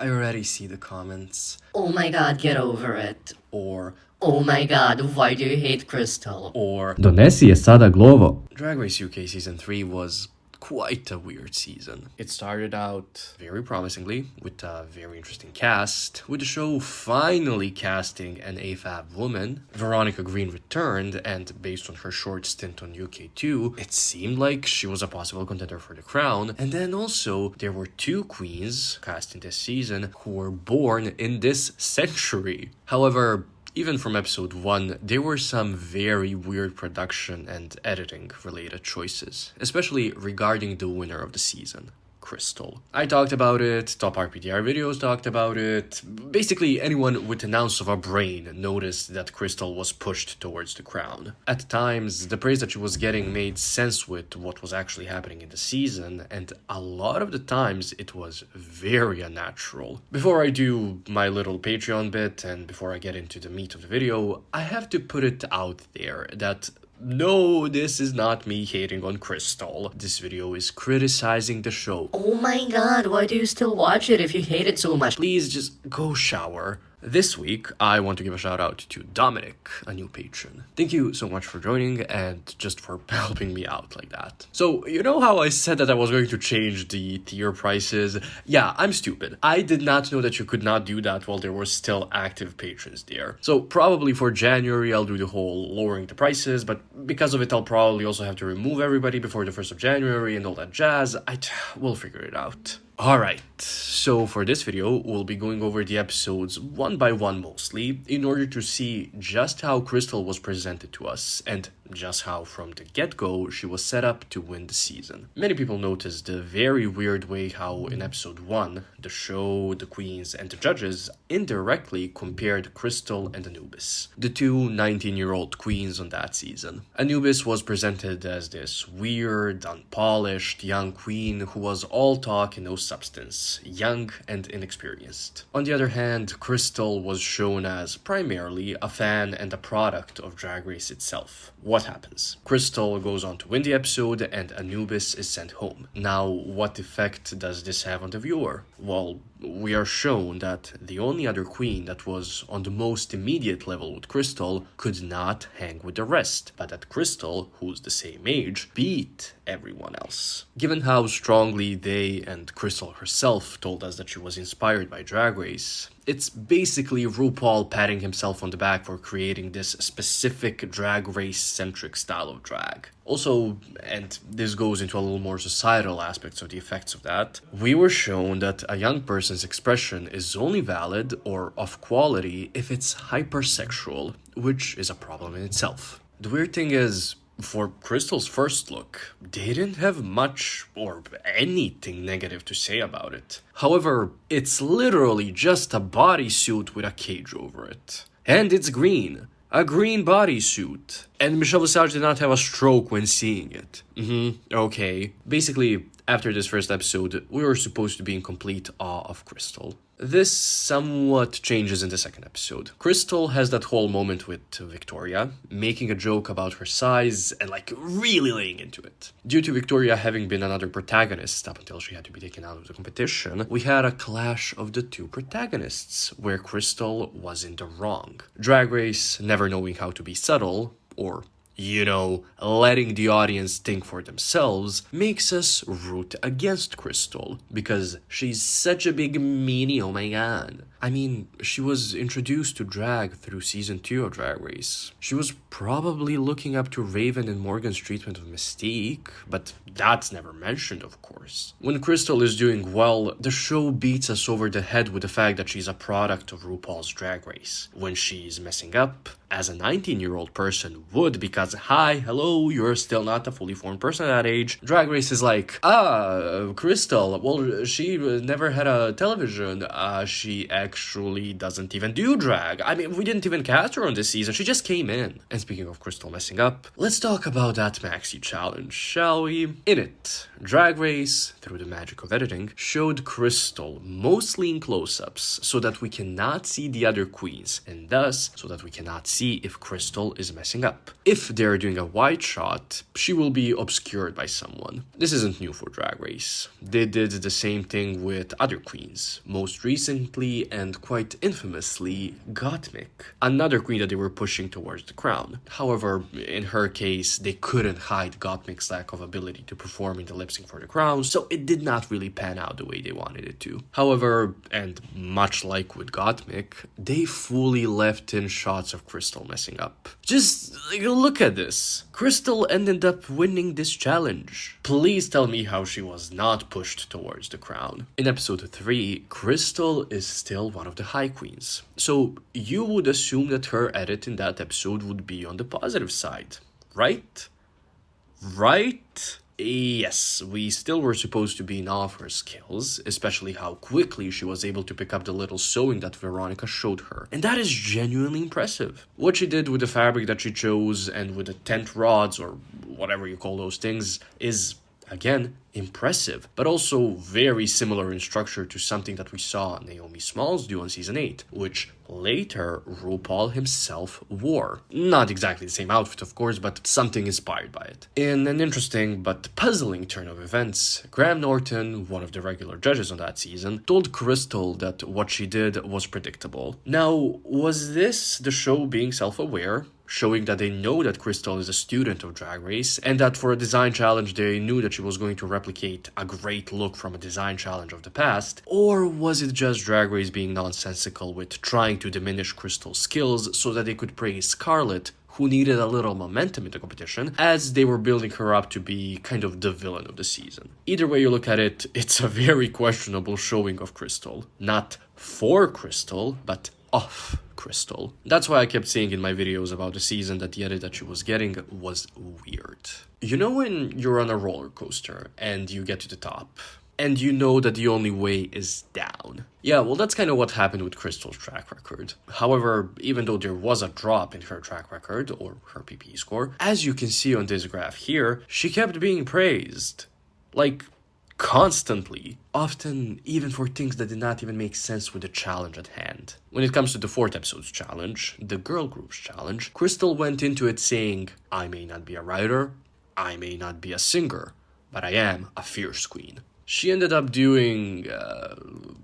I already see the comments. Oh my god, get over it. Or, Oh my god, why do you hate Krystal? or, Donesi je sada glovo. Drag Race UK Season 3 was quite a weird season. It started out very promisingly with a very interesting cast, with the show finally casting an AFAB woman. Veronica Green returned, and based on her short stint on UK2, it seemed like she was a possible contender for the crown. And then also, there were two queens cast in this season who were born in this century. However, even from episode 1, there were some very weird production and editing related choices, especially regarding the winner of the season, Krystal. I talked about it, top RPDR videos talked about it. Basically, anyone with an ounce of a brain noticed that Krystal was pushed towards the crown. At times, the praise that she was getting made sense with what was actually happening in the season, and a lot of the times it was very unnatural. Before I do my little Patreon bit, and before I get into the meat of the video, I have to put it out there that no, this is not me hating on Krystal. This video is criticizing the show. Oh my god, why do you still watch it if you hate it so much? Please just go shower. This week, I want to give a shout out to Dominic, a new patron. Thank you so much for joining and just for helping me out like that. So, you know how I said that I was going to change the tier prices? Yeah, I'm stupid. I did not know that you could not do that while there were still active patrons there. So probably for January, I'll do the whole lowering the prices, but because of it, I'll probably also have to remove everybody before the 1st of January and all that jazz. We'll figure it out. Alright, so for this video, we'll be going over the episodes one by one mostly, in order to see just how Krystal was presented to us, and just how from the get-go she was set up to win the season. Many people noticed the very weird way how in episode 1, the show, the queens, and the judges indirectly compared Krystal and Anubis, the two 19-year-old queens on that season. Anubis was presented as this weird, unpolished, young queen who was all talk and no substance, young and inexperienced. On the other hand, Krystal was shown as primarily a fan and a product of Drag Race itself. What happens? Krystal goes on to win the episode and Anubis is sent home. Now, what effect does this have on the viewer? Well, we are shown that the only other queen that was on the most immediate level with Krystal could not hang with the rest, but that Krystal, who's the same age, beat everyone else. Given how strongly they and Krystal herself told us that she was inspired by Drag Race, it's basically RuPaul patting himself on the back for creating this specific Drag Race-centric style of drag. Also, and this goes into a little more societal aspects of the effects of that, we were shown that a young person's expression is only valid or of quality if it's hypersexual, which is a problem in itself. The weird thing is, for Krystal's first look, they didn't have much or anything negative to say about it. However, it's literally just a bodysuit with a cage over it. And it's green. A green bodysuit. And Michelle Visage did not have a stroke when seeing it. Okay. Basically, after this first episode, we were supposed to be in complete awe of Krystal. This somewhat changes in the second episode. Krystal has that whole moment with Victoria, making a joke about her size and really laying into it. Due to Victoria having been another protagonist up until she had to be taken out of the competition, we had a clash of the two protagonists, where Krystal was in the wrong. Drag Race, never knowing how to be subtle, or letting the audience think for themselves, makes us root against Krystal, because she's such a big meanie, oh my god. I mean, she was introduced to drag through season 2 of Drag Race. She was probably looking up to Raven and Morgan's treatment of Mystique, but that's never mentioned, of course. When Krystal is doing well, the show beats us over the head with the fact that she's a product of RuPaul's Drag Race. When she's messing up, as a 19-year-old person would, because hello, you're still not a fully formed person at that age, Drag Race is like, Krystal, well, she never had a television, she actually doesn't even do drag. I mean, we didn't even cast her on this season, she just came in. And speaking of Krystal messing up, let's talk about that maxi challenge, shall we? In it, Drag Race, through the magic of editing, showed Krystal mostly in close-ups, so that we cannot see the other queens, and thus, so that we cannot see see if Krystal is messing up. If they're doing a wide shot, she will be obscured by someone. This isn't new for Drag Race. They did the same thing with other queens, most recently and quite infamously Gottmik, another queen that they were pushing towards the crown. However, in her case, they couldn't hide Gottmik's lack of ability to perform in the lip sync for the crown, so it did not really pan out the way they wanted it to. However, and much like with Gottmik, they fully left in shots of Krystal messing up. Just look at this. Krystal ended up winning this challenge. Please tell me how she was not pushed towards the crown. In episode 3, Krystal is still one of the high queens, so you would assume that her edit in that episode would be on the positive side, right? Right? Yes, we still were supposed to be in awe of her skills, especially how quickly she was able to pick up the little sewing that Veronica showed her. And that is genuinely impressive. What she did with the fabric that she chose and with the tent rods, or whatever you call those things, is, again, impressive, but also very similar in structure to something that we saw Naomi Smalls do on season 8, which later RuPaul himself wore. Not exactly the same outfit, of course, but something inspired by it. In an interesting but puzzling turn of events, Graham Norton, one of the regular judges on that season, told Krystal that what she did was predictable. Now, was this the show being self-aware, showing that they know that Krystal is a student of Drag Race, and that for a design challenge they knew that she was going to replicate a great look from a design challenge of the past? Or was it just Drag Race being nonsensical with trying to diminish Krystal's skills so that they could praise Scarlett, who needed a little momentum in the competition, as they were building her up to be kind of the villain of the season? Either way you look at it, it's a very questionable showing of Krystal. Not for Krystal, but off Krystal. That's why I kept saying in my videos about the season that the edit that she was getting was weird. You know when you're on a roller coaster and you get to the top, and you know that the only way is down? Yeah, well, that's kind of what happened with Krystal's track record. However, even though there was a drop in her track record, or her PPE score, as you can see on this graph here, she kept being praised. Like, constantly, often even for things that did not even make sense with the challenge at hand. When it comes to the 4th episode's challenge, the girl groups challenge, Krystal went into it saying, "I may not be a writer, I may not be a singer, but I am a fierce queen." She ended up doing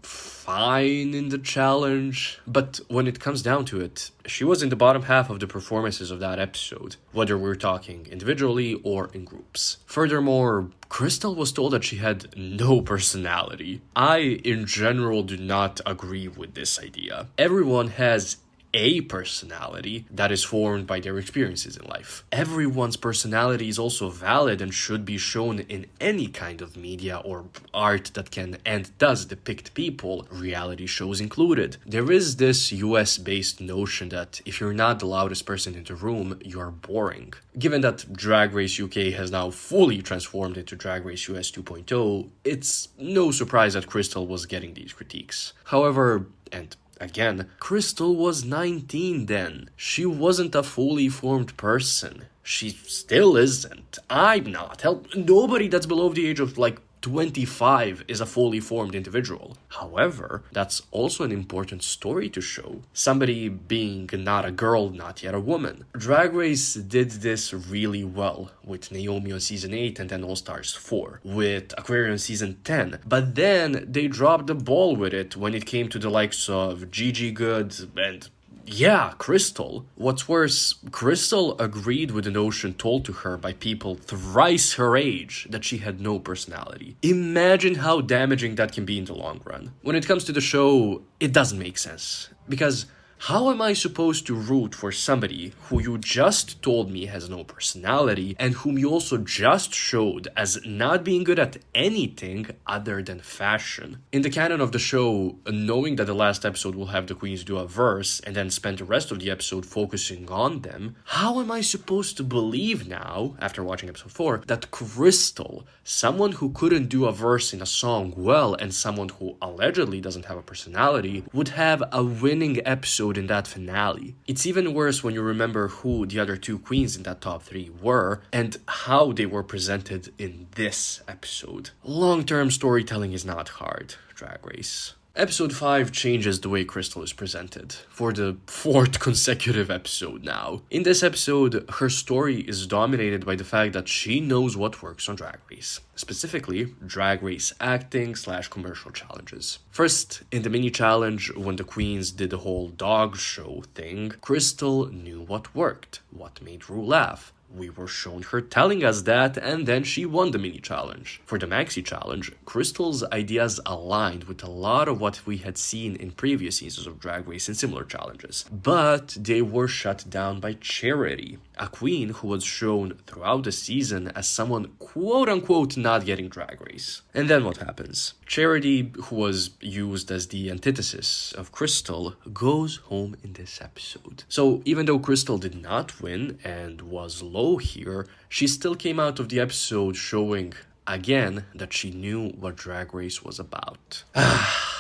fine in the challenge, but when it comes down to it, she was in the bottom half of the performances of that episode, whether we're talking individually or in groups. Furthermore, Krystal was told that she had no personality. I, in general, do not agree with this idea. Everyone has a personality that is formed by their experiences in life. Everyone's personality is also valid and should be shown in any kind of media or art that can and does depict people, reality shows included. There is this US-based notion that if you're not the loudest person in the room, you're boring. Given that Drag Race UK has now fully transformed into Drag Race US 2.0, it's no surprise that Krystal was getting these critiques. However, and again, Krystal was 19 then. She wasn't a fully formed person. She still isn't. I'm not. Hell, nobody that's below the age of 25 is a fully formed individual. However, that's also an important story to show. Somebody being not a girl, not yet a woman. Drag Race did this really well with Naomi on season 8 and then All Stars 4, with Aquarius on season 10. But then they dropped the ball with it when it came to the likes of Gigi Good and Krystal. What's worse, Krystal agreed with the notion told to her by people thrice her age that she had no personality. Imagine how damaging that can be in the long run. When it comes to the show, it doesn't make sense. Because how am I supposed to root for somebody who you just told me has no personality and whom you also just showed as not being good at anything other than fashion? In the canon of the show, knowing that the last episode will have the queens do a verse and then spend the rest of the episode focusing on them, how am I supposed to believe now, after watching episode 4, that Krystal, someone who couldn't do a verse in a song well and someone who allegedly doesn't have a personality, would have a winning episode in that finale? It's even worse when you remember who the other 2 queens in that top 3 were and how they were presented in this episode. Long-term storytelling is not hard, Drag Race. Episode 5 changes the way Krystal is presented, for the 4th consecutive episode now. In this episode, her story is dominated by the fact that she knows what works on Drag Race. Specifically, Drag Race acting / commercial challenges. First, in the mini challenge, when the queens did the whole dog show thing, Krystal knew what worked, what made Ru laugh. We were shown her telling us that, and then she won the mini challenge. For the maxi challenge, Krystal's ideas aligned with a lot of what we had seen in previous seasons of Drag Race and similar challenges. But they were shut down by Charity, a queen who was shown throughout the season as someone quote-unquote not getting Drag Race. And then what happens? Charity, who was used as the antithesis of Krystal, goes home in this episode. So even though Krystal did not win and was low here, she still came out of the episode showing, again, that she knew what Drag Race was about.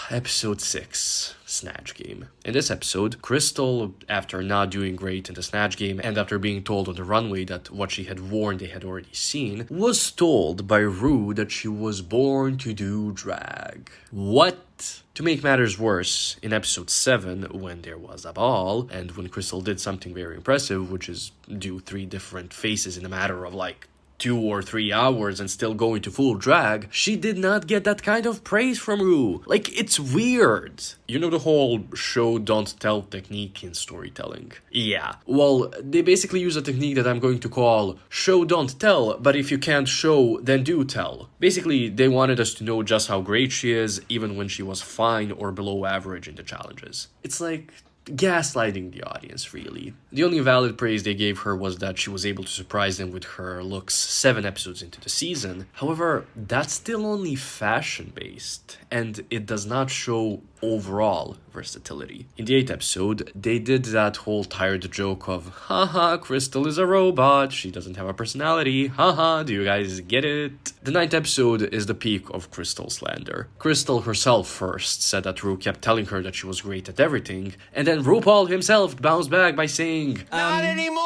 Episode 6, Snatch Game. In this episode, Krystal, after not doing great in the Snatch Game and after being told on the runway that what she had worn they had already seen, was told by Ru that she was born to do drag. What? To make matters worse, in episode 7, when there was a ball, and when Krystal did something very impressive, which is do 3 different faces in a matter of 2 or 3 hours and still go into full drag, she did not get that kind of praise from Ru. It's weird. You know the whole show don't tell technique in storytelling? Yeah. Well, they basically use a technique that I'm going to call show don't tell, but if you can't show, then do tell. Basically, they wanted us to know just how great she is, even when she was fine or below average in the challenges. It's like gaslighting the audience, really. The only valid praise they gave her was that she was able to surprise them with her looks 7 episodes into the season. However, that's still only fashion-based, and it does not show overall versatility. In the 8th episode, they did that whole tired joke of, haha, Krystal is a robot, she doesn't have a personality, haha, do you guys get it? The 9th episode is the peak of Krystal slander. Krystal herself first said that Ru kept telling her that she was great at everything, and then RuPaul himself bounced back by saying, "Not anymore!"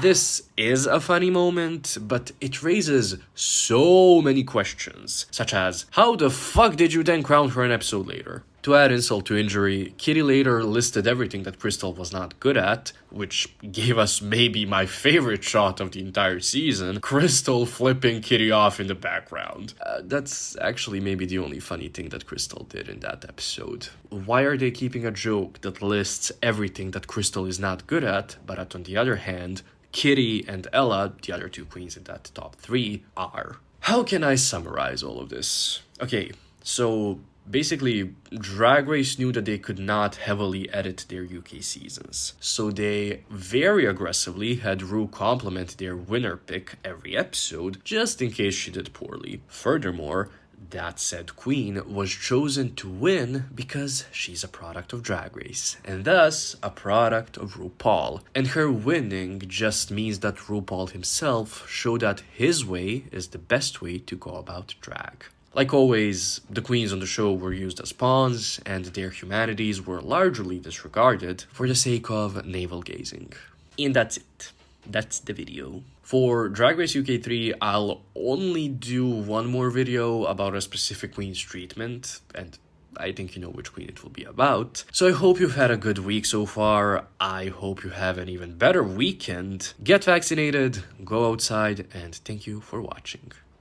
This is a funny moment, but it raises so many questions, such as, how the fuck did you then crown her an episode later? To add insult to injury, Kitty later listed everything that Krystal was not good at, which gave us maybe my favorite shot of the entire season, Krystal flipping Kitty off in the background. That's actually maybe the only funny thing that Krystal did in that episode. Why are they keeping a joke that lists everything that Krystal is not good at, but on the other hand, Kitty and Ella, the other 2 queens in that top 3, are? How can I summarize all of this? Okay, so basically, Drag Race knew that they could not heavily edit their UK seasons, so they very aggressively had Ru compliment their winner pick every episode, just in case she did poorly. Furthermore, that said queen was chosen to win because she's a product of Drag Race, and thus a product of RuPaul. And her winning just means that RuPaul himself showed that his way is the best way to go about drag. Like always, the queens on the show were used as pawns, and their humanities were largely disregarded for the sake of navel-gazing. And that's it. That's the video. For Drag Race UK 3, I'll only do one more video about a specific queen's treatment, and I think you know which queen it will be about. So I hope you've had a good week so far. I hope you have an even better weekend. Get vaccinated, go outside, and thank you for watching.